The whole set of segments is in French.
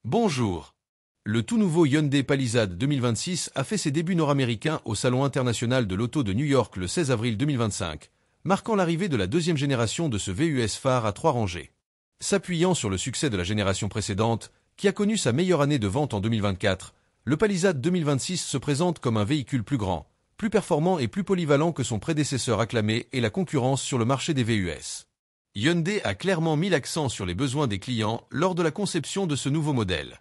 Bonjour. Le tout nouveau Hyundai Palisade 2026 a fait ses débuts nord-américains au Salon international de l'auto de New York le 16 avril 2025, marquant l'arrivée de la deuxième génération de ce VUS phare à 3 rangées. S'appuyant sur le succès de la génération précédente, qui a connu sa meilleure année de vente en 2024, le Palisade 2026 se présente comme un véhicule plus grand, plus performant et plus polyvalent que son prédécesseur acclamé et la concurrence sur le marché des VUS. Hyundai a clairement mis l'accent sur les besoins des clients lors de la conception de ce nouveau modèle.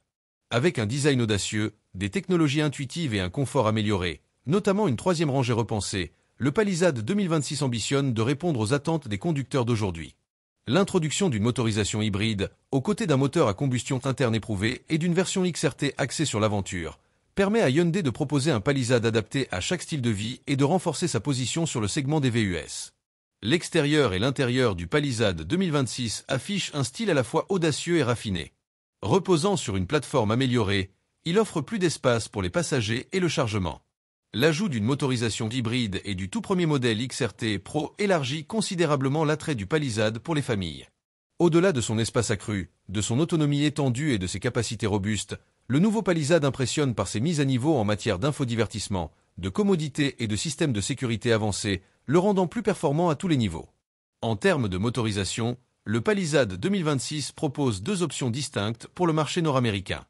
Avec un design audacieux, des technologies intuitives et un confort amélioré, notamment une troisième rangée repensée, le Palisade 2026 ambitionne de répondre aux attentes des conducteurs d'aujourd'hui. L'introduction d'une motorisation hybride, aux côtés d'un moteur à combustion interne éprouvé et d'une version XRT axée sur l'aventure, permet à Hyundai de proposer un Palisade adapté à chaque style de vie et de renforcer sa position sur le segment des VUS. L'extérieur et l'intérieur du Palisade 2026 affichent un style à la fois audacieux et raffiné. Reposant sur une plateforme améliorée, il offre plus d'espace pour les passagers et le chargement. L'ajout d'une motorisation hybride et du tout premier modèle XRT Pro élargit considérablement l'attrait du Palisade pour les familles. Au-delà de son espace accru, de son autonomie étendue et de ses capacités robustes, le nouveau Palisade impressionne par ses mises à niveau en matière d'infodivertissement, de commodité et de systèmes de sécurité avancés, le rendant plus performant à tous les niveaux. En termes de motorisation, le Palisade 2026 propose deux options distinctes pour le marché nord-américain.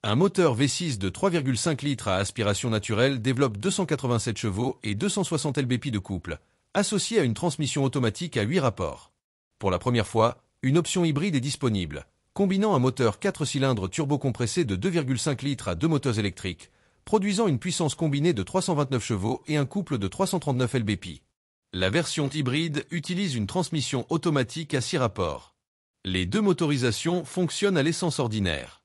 Un moteur V6 de 3,5 litres à aspiration naturelle développe 287 chevaux et 260 lb-ps de couple, associé à une transmission automatique à 8 rapports. Pour la première fois, une option hybride est disponible, combinant un moteur 4 cylindres turbocompressé de 2,5 litres à deux moteurs électriques, produisant une puissance combinée de 329 chevaux et un couple de 339 lb-ps. La version hybride utilise une transmission automatique à 6 rapports. Les deux motorisations fonctionnent à l'essence ordinaire.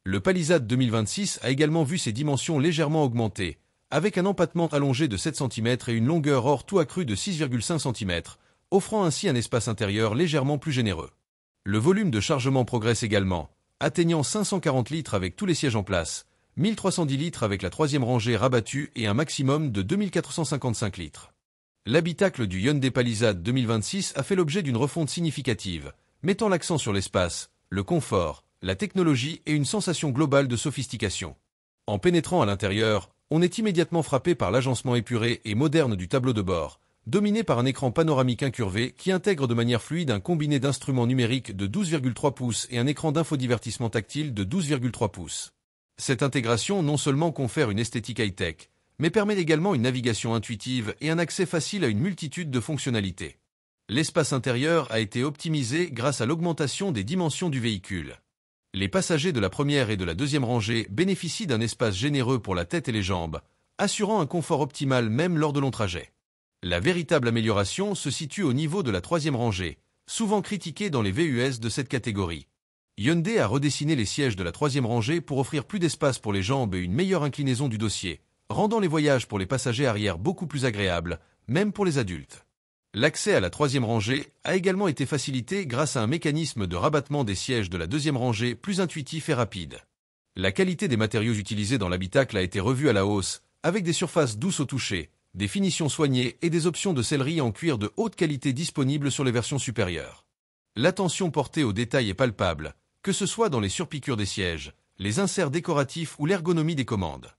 Le Palisade 2026 a également vu ses dimensions légèrement augmentées, avec un empattement allongé de 7 cm et une longueur hors tout accrue de 6,5 cm, offrant ainsi un espace intérieur légèrement plus généreux. Le volume de chargement progresse également, atteignant 540 litres avec tous les sièges en place, 1310 litres avec la troisième rangée rabattue et un maximum de 2455 litres. L'habitacle du Hyundai Palisade 2026 a fait l'objet d'une refonte significative, mettant l'accent sur l'espace, le confort, la technologie et une sensation globale de sophistication. En pénétrant à l'intérieur, on est immédiatement frappé par l'agencement épuré et moderne du tableau de bord, dominé par un écran panoramique incurvé qui intègre de manière fluide un combiné d'instruments numériques de 12,3 pouces et un écran d'infodivertissement tactile de 12,3 pouces. Cette intégration non seulement confère une esthétique high-tech, mais permet également une navigation intuitive et un accès facile à une multitude de fonctionnalités. L'espace intérieur a été optimisé grâce à l'augmentation des dimensions du véhicule. Les passagers de la première et de la deuxième rangée bénéficient d'un espace généreux pour la tête et les jambes, assurant un confort optimal même lors de longs trajets. La véritable amélioration se situe au niveau de la troisième rangée, souvent critiquée dans les VUS de cette catégorie. Hyundai a redessiné les sièges de la troisième rangée pour offrir plus d'espace pour les jambes et une meilleure inclinaison du dossier, rendant les voyages pour les passagers arrière beaucoup plus agréables, même pour les adultes. L'accès à la troisième rangée a également été facilité grâce à un mécanisme de rabattement des sièges de la deuxième rangée plus intuitif et rapide. La qualité des matériaux utilisés dans l'habitacle a été revue à la hausse, avec des surfaces douces au toucher, des finitions soignées et des options de sellerie en cuir de haute qualité disponibles sur les versions supérieures. L'attention portée aux détails est palpable, que ce soit dans les surpiqûres des sièges, les inserts décoratifs ou l'ergonomie des commandes.